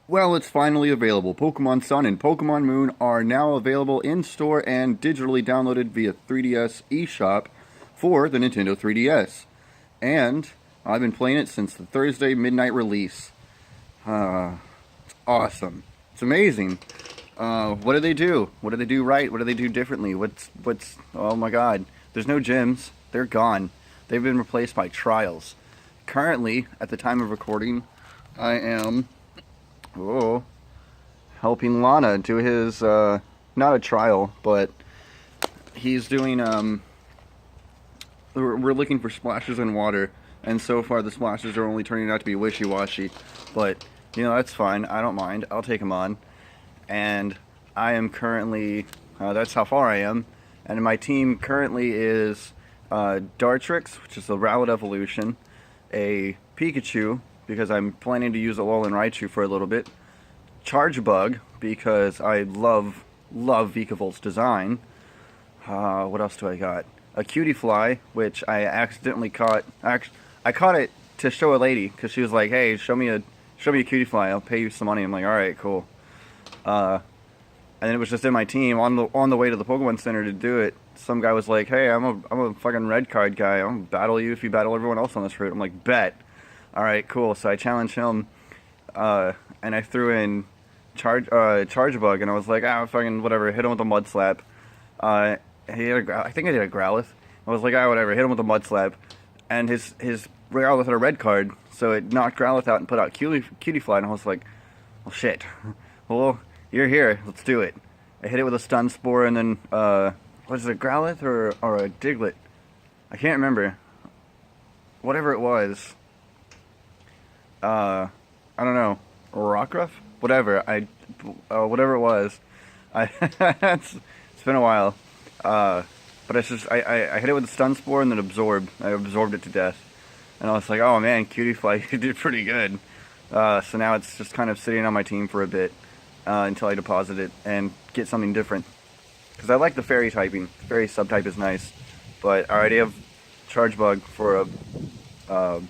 Well, it's finally available. Pokemon Sun and Pokemon Moon are now available in store and digitally downloaded via 3DS eShop for the Nintendo 3DS. And I've been playing it since the Thursday midnight release. It's awesome. It's amazing. What do they do? What do they do right? What do they do differently? Oh my god. There's no gyms. They're gone. They've been replaced by trials. Currently, at the time of recording, I am helping Lana do his, not a trial, but he's doing, we're looking for splashes in water, and so far the splashes are only turning out to be wishy-washy, but, you know, that's fine, I don't mind, I'll take him on, and I am currently, that's how far I am, and my team currently is, Dartrix, which is a Rowlet evolution, a Pikachu, because I'm planning to use Alola and Raichu for a little bit. Chargebug, because I love Vikavolt's design. What else do I got? A Cutiefly, which I accidentally caught. I caught it to show a lady, because she was like, hey, show me a Cutiefly, I'll pay you some money. I'm like, alright, cool. And then it was just in my team, on the way to the Pokemon Center to do it. Some guy was like, hey, I'm a fucking red card guy, I'm gonna battle you if you battle everyone else on this route. I'm like, bet. Alright, cool. So I challenged him, and I threw in Chargebug, and I was like, fucking whatever, hit him with a Mud Slap. I think I did a Growlithe. I was like, whatever, hit him with a Mud Slap. And his Growlithe had a red card, so it knocked Growlithe out and put out Cutiefly, and I was like, well, shit. Well, you're here, let's do it. I hit it with a Stun Spore, and then, was it a Growlithe or a Diglett? I can't remember. Whatever it was. I don't know, Rockruff? Whatever, whatever it was. It's been a while. But it's just, I hit it with a Stun Spore and then I absorbed it to death. And I was like, oh man, Cutiefly, you did pretty good. So now it's just kind of sitting on my team for a bit, until I deposit it and get something different. Because I like the Fairy typing. Fairy subtype is nice. But I already have Chargebug for a,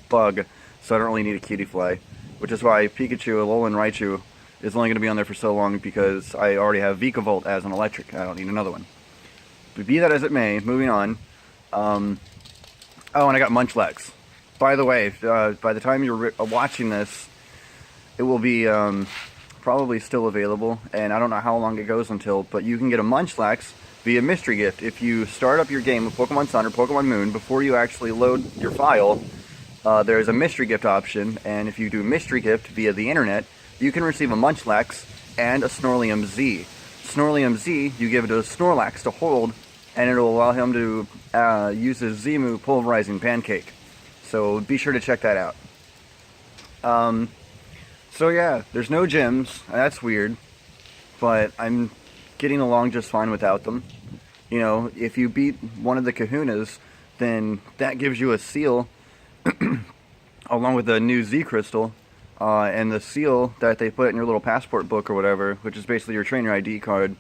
bug, so I don't really need a Cutiefly, which is why Pikachu, Alola, and Raichu is only going to be on there for so long, because I already have Vikavolt as an electric. I don't need another one. But be that as it may, moving on. Oh, and I got Munchlax. By the way, by the time you're watching this, it will be probably still available, and I don't know how long it goes until, but you can get a Munchlax via Mystery Gift. If you start up your game with Pokemon Sun or Pokemon Moon, before you actually load your file, there's a mystery gift option, and if you do mystery gift via the internet, you can receive a Munchlax and a Snorlium Z. Snorlium Z, you give it to Snorlax to hold, and it'll allow him to use his Z-move Pulverizing Pancake. So be sure to check that out. So yeah, there's no gyms, that's weird, but I'm getting along just fine without them. You know, if you beat one of the Kahunas, then that gives you a seal, along with the new Z Crystal, and the seal that they put in your little passport book or whatever, which is basically your trainer ID card.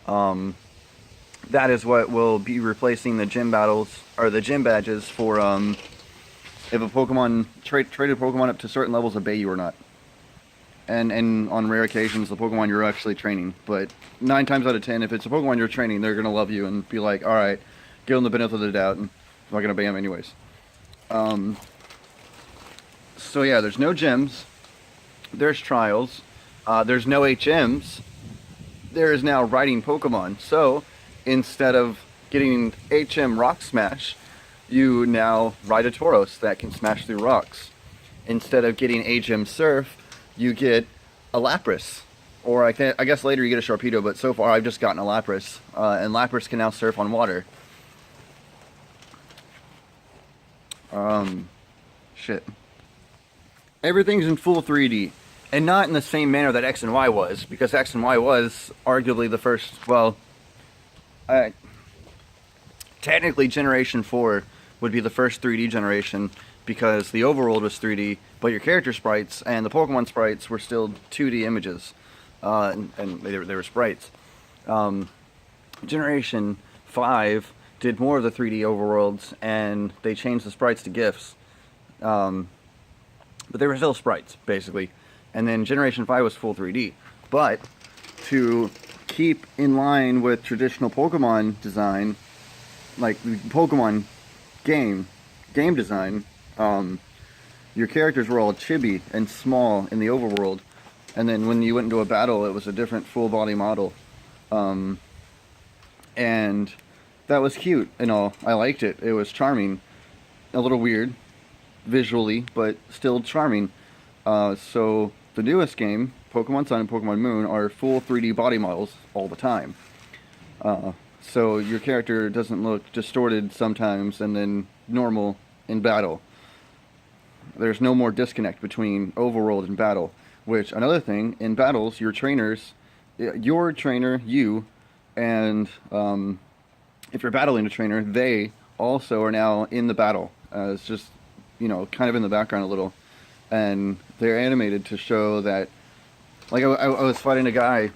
That is what will be replacing the gym battles, or the gym badges for, if a Pokemon, traded Pokemon up to certain levels obey you or not. And on rare occasions, the Pokemon you're actually training. But 9 times out of 10, if it's a Pokemon you're training, they're going to love you and be like, alright, give them the benefit of the doubt, and I'm not going to obey them anyways. So yeah, there's no gyms, there's trials, there's no HMs, there is now riding Pokemon. So, instead of getting HM Rock Smash, you now ride a Tauros that can smash through rocks. Instead of getting HM Surf, you get a Lapras. Or I guess later you get a Sharpedo, but so far I've just gotten a Lapras. And Lapras can now surf on water. Shit. Everything's in full 3D. And not in the same manner that X and Y was, because X and Y was arguably the first, well, technically Generation 4 would be the first 3D generation, because the overworld was 3D, but your character sprites and the Pokemon sprites were still 2D images, and they were sprites. Generation 5 did more of the 3D overworlds, and they changed the sprites to GIFs. But they were still sprites, basically. and then Generation 5 was full 3D. But to keep in line with traditional Pokemon design, like the Pokemon game design, your characters were all chibi and small in the overworld, and then when you went into a battle, it was a different full body model, and that was cute and all. I liked it. It was charming, a little weird visually, but still charming. So the newest game, Pokemon Sun and Pokemon Moon, are full 3D body models all the time. So your character doesn't look distorted sometimes and then normal in battle. There's no more disconnect between overworld and battle. Which, another thing, in battles, your trainers, your trainer, you, and if you're battling a trainer, they also are now in the battle. It's just, you know, kind of in the background a little. And they're animated to show that, like, I was fighting a guy,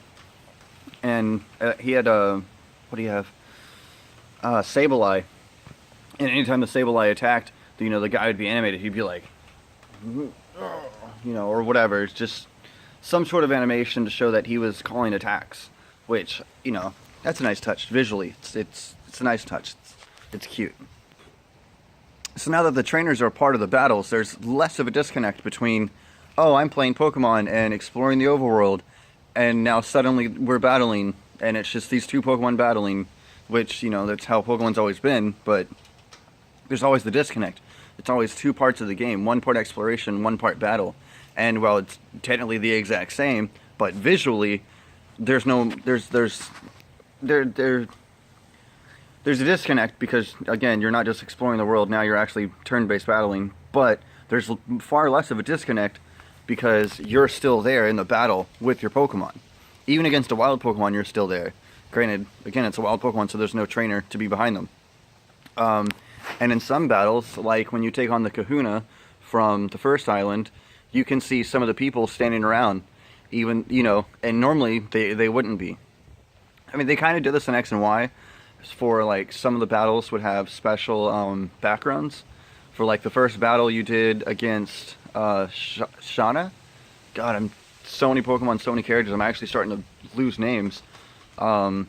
and he had a, what do you have? Sableye. And anytime the Sableye attacked, you know, the guy would be animated. He'd be like, you know, or whatever. It's just some sort of animation to show that he was calling attacks, which, you know, that's a nice touch visually. It's a nice touch. It's cute. So now that the trainers are part of the battles, there's less of a disconnect between, oh, I'm playing Pokemon and exploring the overworld, and now suddenly we're battling, and it's just these two Pokemon battling, which, you know, that's how Pokemon's always been, but there's always the disconnect. It's always two parts of the game, one part exploration, one part battle. And while it's technically the exact same, but visually, there's a disconnect because, again, you're not just exploring the world, now you're actually turn-based battling, but there's far less of a disconnect because you're still there in the battle with your Pokemon. Even against a wild Pokemon, you're still there. Granted, again, it's a wild Pokemon, so there's no trainer to be behind them. And in some battles, like when you take on the Kahuna from the first island, you can see some of the people standing around, even, you know, and normally they wouldn't be. I mean, they kind of did this in X and Y, for like some of the battles would have special backgrounds. For like the first battle you did against Shauna. God, I'm so many Pokemon, so many characters, I'm actually starting to lose names. When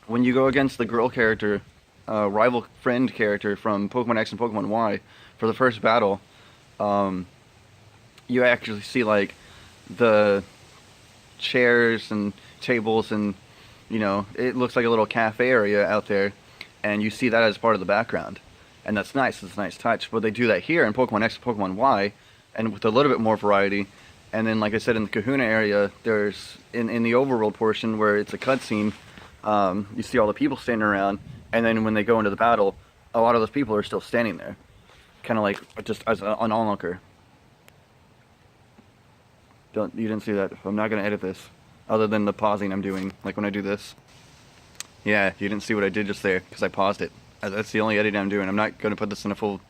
you go against the girl character, rival friend character from Pokemon X and Pokemon Y, for the first battle, you actually see like the chairs and tables and, you know, it looks like a little cafe area out there, and you see that as part of the background. And that's nice, it's a nice touch. But they do that here in Pokemon X and Pokemon Y, and with a little bit more variety. And then, like I said, in the Kahuna area, there's, in the overworld portion where it's a cutscene, you see all the people standing around, and then when they go into the battle, a lot of those people are still standing there. Kind of like, just as an onlooker. You didn't see that. I'm not going to edit this. Other than the pausing I'm doing, like when I do this. Yeah, you didn't see what I did just there, because I paused it. That's the only editing I'm doing. I'm not going to put this in a full...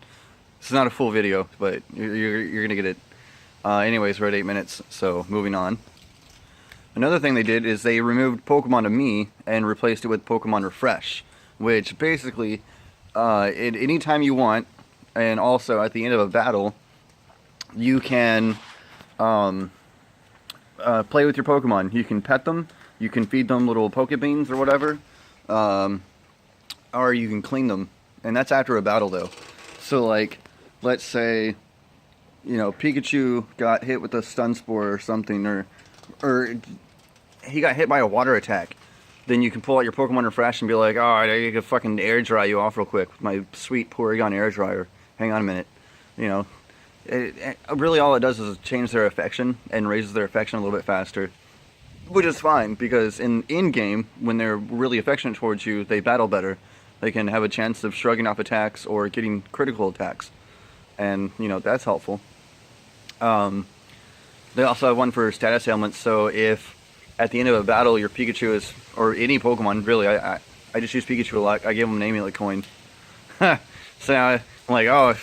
This is not a full video, but you're going to get it. Anyways, we're at 8 minutes, so moving on. Another thing they did is they removed Pokemon to Me and replaced it with Pokemon Refresh, which basically, anytime you want, and also at the end of a battle, you can play with your Pokemon. You can pet them, you can feed them little Pokebeans or whatever, or you can clean them, and that's after a battle though. So like, let's say, you know, Pikachu got hit with a stun spore or something, or he got hit by a water attack. Then you can pull out your Pokemon Refresh and be like, oh, I can fucking air dry you off real quick with my sweet Porygon air dryer. Hang on a minute. You know, really all it does is change their affection and raises their affection a little bit faster. Which is fine, because in-game, when they're really affectionate towards you, they battle better. They can have a chance of shrugging off attacks or getting critical attacks. And, you know, that's helpful. They also have one for status ailments, so if at the end of a battle your Pikachu is, or any Pokemon, really, I just use Pikachu a lot, I give him an amulet coin. So now I'm like, oh,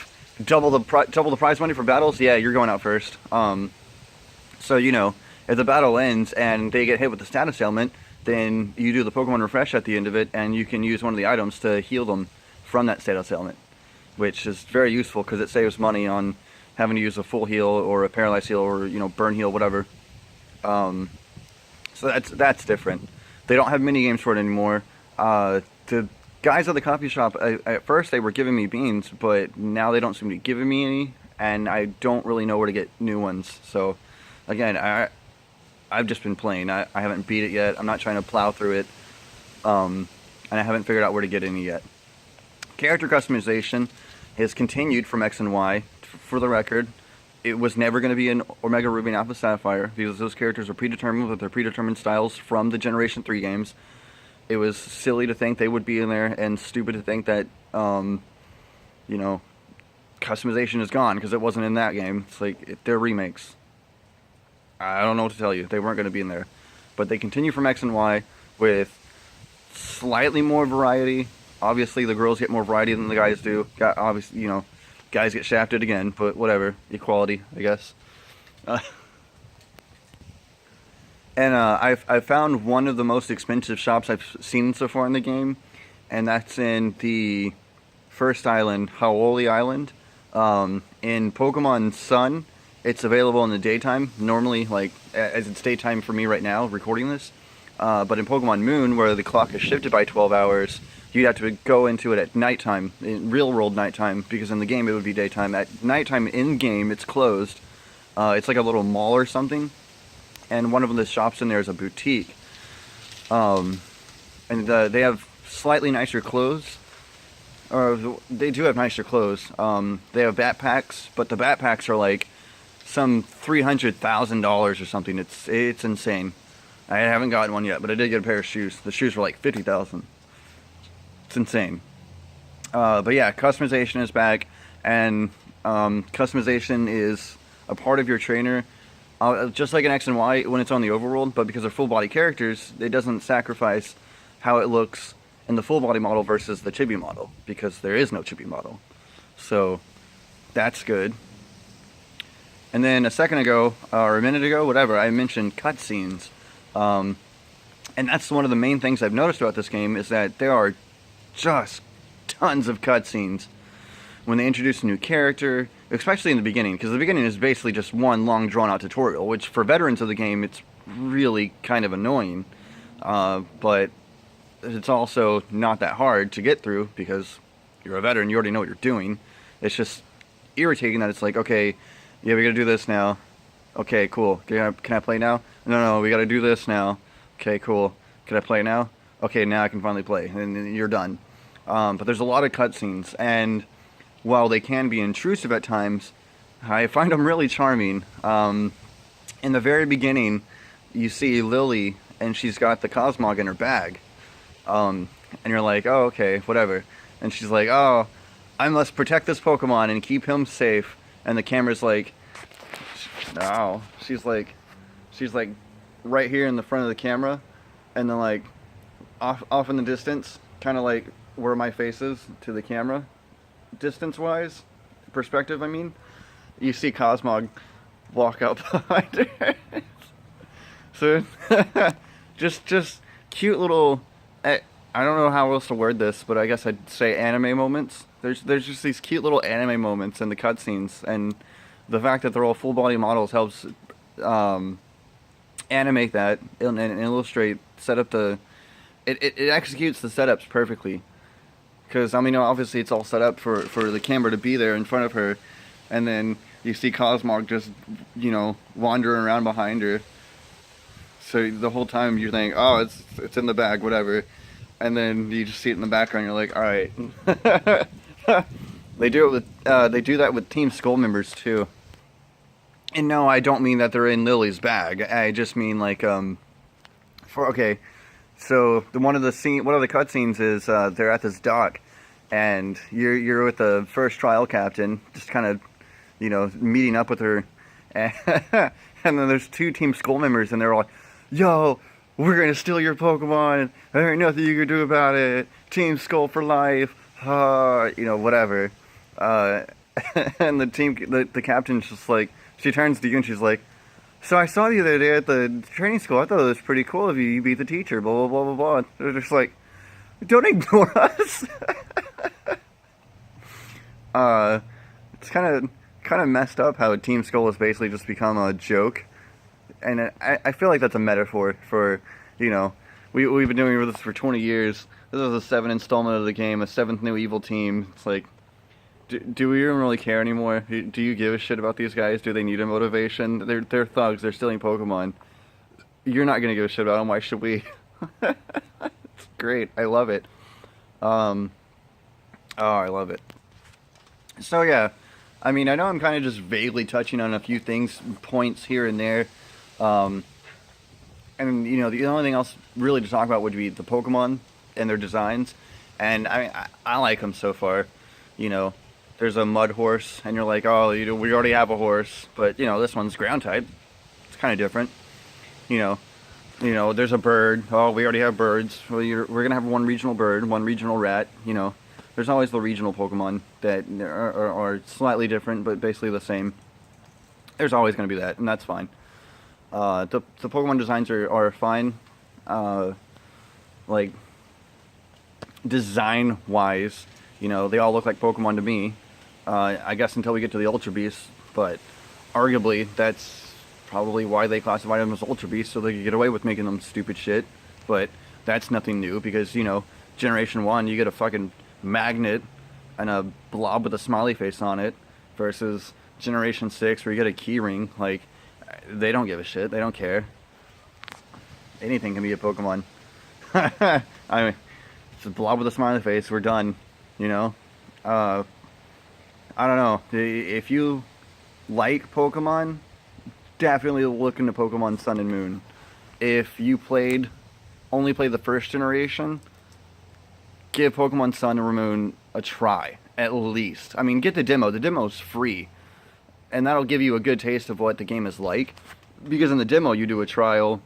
double the prize money for battles? Yeah, you're going out first. So, you know, if the battle ends and they get hit with the status ailment, then you do the Pokemon Refresh at the end of it, and you can use one of the items to heal them from that status ailment, which is very useful because it saves money on having to use a full heal or a paralyzed heal or, you know, burn heal, whatever. So that's different. They don't have mini games for it anymore. The guys at the coffee shop, at first they were giving me beans, but now they don't seem to be giving me any, and I don't really know where to get new ones. So, again, I've just been playing. I haven't beat it yet. I'm not trying to plow through it, and I haven't figured out where to get any yet. Character customization has continued from X and Y. For the record, it was never going to be an Omega Ruby and Alpha Sapphire because those characters are predetermined with their predetermined styles from the Generation 3 games. It was silly to think they would be in there, and stupid to think that, you know, customization is gone because it wasn't in that game. It's like, they're remakes. I don't know what to tell you. They weren't going to be in there. But they continue from X and Y with slightly more variety. Obviously, the girls get more variety than the guys do. Obviously, you know, guys get shafted again, but whatever. Equality, I guess. I've found one of the most expensive shops I've seen so far in the game, and that's in the first island, Alola Island. In Pokemon Sun, it's available in the daytime, normally, like, as it's daytime for me right now, recording this. But in Pokemon Moon, where the clock is shifted by 12 hours, you'd have to go into it at nighttime, in real-world nighttime, because in the game it would be daytime. At nighttime in-game, it's closed. It's like a little mall or something, and one of the shops in there is a boutique. And they have slightly nicer clothes. Or they do have nicer clothes. They have backpacks, but the backpacks are like some $300,000 or something. It's insane. I haven't gotten one yet, but I did get a pair of shoes. The shoes were like $50,000. It's insane. But yeah, customization is back, and customization is a part of your trainer, just like in X and Y when it's on the overworld, but because they're full body characters, it doesn't sacrifice how it looks in the full body model versus the chibi model, because there is no chibi model. So that's good. And then a second ago, or a minute ago, whatever, I mentioned cutscenes. And that's one of the main things I've noticed about this game, is that there are just tons of cutscenes when they introduce a new character, especially in the beginning, because the beginning is basically just one long drawn-out tutorial, which for veterans of the game, it's really kind of annoying. But it's also not that hard to get through, because you're a veteran, you already know what you're doing. It's just irritating that it's like, okay, yeah, we gotta do this now. Okay, cool. Can I play now? No, we gotta do this now. Okay, cool. Can I play now? Okay, now I can finally play, and then you're done. But there's a lot of cutscenes, and while they can be intrusive at times, I find them really charming. In the very beginning, you see Lily, and she's got the Cosmog in her bag. And you're like, oh, okay, whatever. And she's like, oh, I must protect this Pokemon and keep him safe. And the camera's like, no. She's like right here in the front of the camera, and then like off in the distance, kind of like where my face is to the camera, distance-wise, perspective, I mean, you see Cosmog walk up behind her. So, just cute little, I don't know how else to word this, but I guess I'd say anime moments. There's just these cute little anime moments in the cutscenes, and the fact that they're all full body models helps animate that and illustrate, set up the, it executes the setups perfectly. Because, I mean, obviously it's all set up for the camera to be there in front of her, and then you see Cosmog just, you know, wandering around behind her. So the whole time you think, oh, it's in the bag, whatever. And then you just see it in the background, you're like, alright. They do that with Team Skull members too. And no, I don't mean that they're in Lily's bag. I just mean like, okay, so one of the cutscenes is they're at this dock, and you're with the first trial captain, just kind of, you know, meeting up with her, and then there's two Team Skull members, and they're all like, yo, we're gonna steal your Pokemon, there ain't nothing you can do about it, Team Skull for life, you know, whatever. And the captain's just like, she turns to you and she's like, so I saw you the other day at the training school, I thought it was pretty cool of you, you beat the teacher, blah, blah, blah, blah, blah. They're just like, don't ignore us. It's kind kind of messed up how Team Skull has basically just become a joke. And I feel like that's a metaphor for, you know, we've been doing this for 20 years. This is the 7th installment of the game, a 7th new evil team. It's like, do we even really care anymore? Do you give a shit about these guys? Do they need a motivation? They're thugs. They're stealing Pokemon. You're not gonna give a shit about them. Why should we? It's great. I love it. Oh, I love it. So yeah, I mean, I know I'm kind of just vaguely touching on a few things, points here and there. And, you know, the only thing else really to talk about would be the Pokemon and their designs. And, I mean, I like them so far. You know, there's a mud horse, and you're like, oh, you know, we already have a horse. But, you know, this one's ground type. It's kind of different. You know, there's a bird. Oh, we already have birds. Well, we're going to have one regional bird, one regional rat. You know, there's always the regional Pokemon that are slightly different, but basically the same. There's always going to be that, and that's fine. The Pokemon designs are fine. Like, design-wise, you know, they all look like Pokemon to me. I guess until we get to the Ultra Beasts, but arguably that's probably why they classified them as Ultra Beasts, so they could get away with making them stupid shit. But that's nothing new, because, you know, Generation 1, you get a fucking magnet and a blob with a smiley face on it, versus Generation 6, where you get a key ring. Like, they don't give a shit. They don't care. Anything can be a Pokemon. I mean, it's a blob with a smiley face. We're done. You know? I don't know. If you like Pokemon, definitely look into Pokemon Sun and Moon. If you only played the first generation, give Pokemon Sun and Moon a try. At least. I mean, get the demo. The demo's free. And that'll give you a good taste of what the game is like. Because in the demo, you do a trial,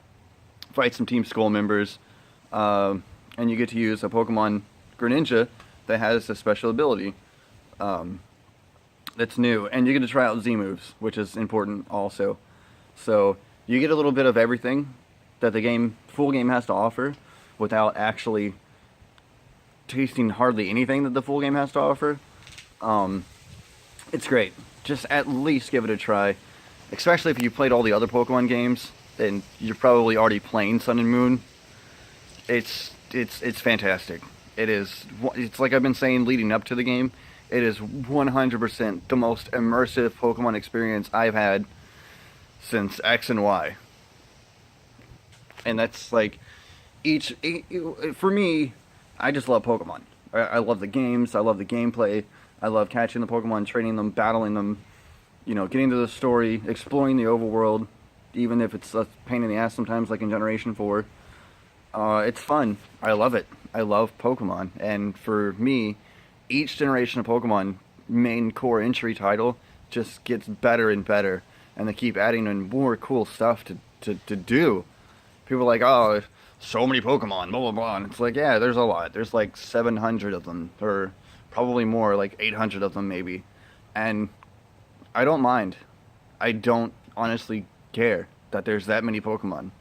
fight some Team Skull members, and you get to use a Pokemon Greninja that has a special ability that's new. And you get to try out Z moves, which is important also. So you get a little bit of everything that the full game has to offer, without actually tasting hardly anything that the full game has to offer. It's great. Just at least give it a try. Especially if you played all the other Pokemon games, and you're probably already playing Sun and Moon. It's fantastic. It's like I've been saying leading up to the game. It is 100% the most immersive Pokemon experience I've had since X and Y. And that's like, for me, I just love Pokemon. I love the games, I love the gameplay. I love catching the Pokemon, training them, battling them, you know, getting to the story, exploring the overworld, even if it's a pain in the ass sometimes, like in Generation 4. It's fun. I love it. I love Pokemon. And for me, each generation of Pokemon main core entry title just gets better and better. And they keep adding in more cool stuff to do. People are like, oh, so many Pokemon, blah, blah, blah. And it's like, yeah, there's a lot. There's like 700 of them, or probably more, like 800 of them maybe. And I don't mind. I don't honestly care that there's that many Pokemon.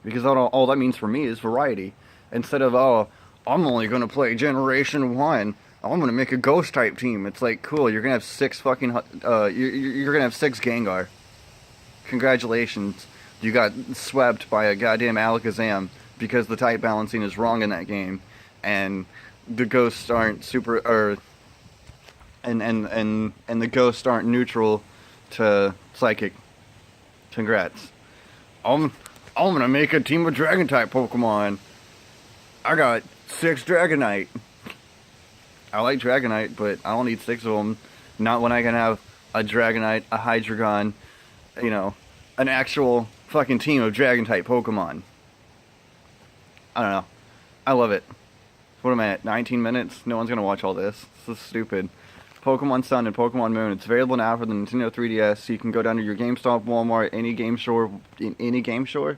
Because all that means for me is variety. Instead of, oh, I'm only going to play Generation 1. I'm going to make a Ghost type team. It's like, cool, you're going to have 6 fucking, you're going to have 6 Gengar. Congratulations. You got swept by a goddamn Alakazam because the type balancing is wrong in that game. And the ghosts aren't and the ghosts aren't neutral to psychic. Congrats. I'm gonna make a team of dragon type Pokemon. I got 6 Dragonite. I like Dragonite, but I don't need 6 of them. Not when I can have a Dragonite, a Hydreigon, you know, an actual fucking team of dragon type Pokemon. I don't know. I love it. What am I at? 19 minutes? No one's gonna watch all this. This is stupid. Pokemon Sun and Pokemon Moon. It's available now for the Nintendo 3DS. So you can go down to your GameStop, Walmart, any game store,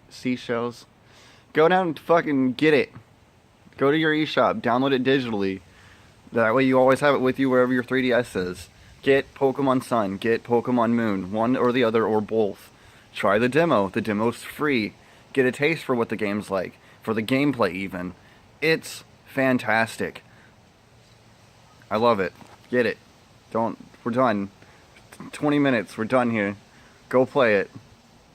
seashells. Go down and fucking get it. Go to your eShop. Download it digitally. That way you always have it with you wherever your 3DS is. Get Pokemon Sun. Get Pokemon Moon. One or the other or both. Try the demo. The demo's free. Get a taste for what the game's like. For the gameplay even. It's fantastic. I love it. Get it. Don't We're done. 20 minutes. We're done here. Go play it.